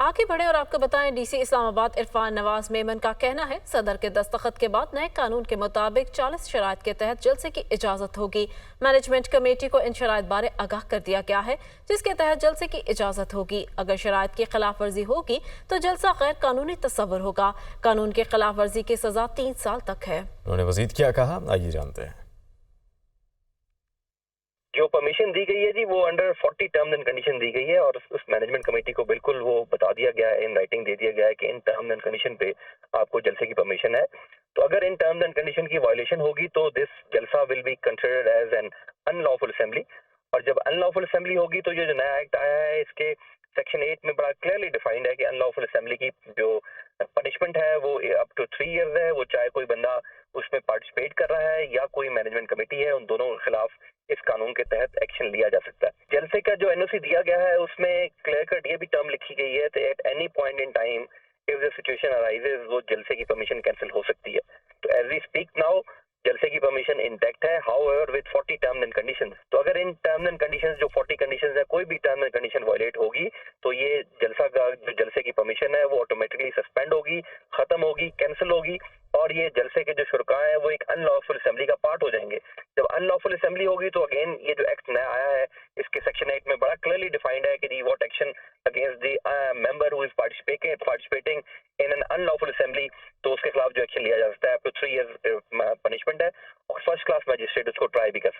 आगे बढ़े और आपको बताएं, डीसी इस्लामाबाद इरफान नवाज मेमन का कहना है सदर के दस्तखत के बाद नए कानून के मुताबिक 40 शराइत के तहत जलसे की इजाजत होगी। मैनेजमेंट कमेटी को इन शराइत बारे आगाह कर दिया गया है जिसके तहत जलसे की इजाजत होगी। अगर शराइत की खिलाफ वर्जी होगी तो जलसा गैर कानूनी तस्वर होगा। कानून की खिलाफ वर्जी की सजा 3 साल तक है। उन्होंने मजीद क्या कहा, आइए जानते हैं। जो परमिशन दी गई है जी, वो अंडर 40 टर्म्स एंड कंडीशन दी गई है और उस मैनेजमेंट कमेटी को बिल्कुल वो बता दिया गया है, इन राइटिंग दे दिया गया है कि इन टर्म्स एंड कंडीशन पे आपको जलसे की परमिशन है। तो अगर इन टर्म्स एंड कंडीशन की वायलेशन होगी तो दिस जलसा will be considered as an unlawful assembly. और जब अनलॉफुल असेंबली होगी तो ये जो नया एक्ट आया है इसके सेक्शन 8 में बड़ा क्लियरली डिफाइंड है कि अनलॉफुल असेंबली की जो पनिशमेंट है वो अप टू 3 इयर्स है। वो चाहे कोई बंदा उसमें पार्टिसिपेट कर रहा है या कोई मैनेजमेंट कमेटी है, उन दोनों के खिलाफ इस कानून के तहत एक्शन लिया जा सकता है। जलसे का जो एनओसी दिया गया है उसमें क्लियर कट ये भी टर्म लिखी गई है कि at any point in time if the situation arises वो जलसे की परमिशन कैंसिल हो सकती है। तो एज वी स्पीक नाउ जलसे की परमिशन इंटैक्ट है, however with 40 terms and conditions. तो अगर इन टर्म्स एंड कंडीशंस जो 40 कंडीशंस है कोई भी टर्म एंड कंडीशन वायलेट होगी तो ये जलसा का जो जलसे की परमिशन है वो ऑटोमेटिकली सस्पेंड होगी, खत्म होगी, कैंसिल होगी और ये जलसे के जो शुरा है वो एक अनलॉफुल असेंबली का पार्ट हो जाएंगे। जब अनलॉफुल असेंबली होगी तो अगेन ये जो एक्ट नया आया है इसके सेक्शन 8 में बड़ा क्लियरली डिफाइंड है कि what action against the member who is participating in an unlawful assembly, तो उसके खिलाफ जो एक्शन लिया जा सकता है अप टू 3 इयर्स पनिशमेंट है और फर्स्ट क्लास मजिस्ट्रेट उसको ट्राई भी कर सकता है।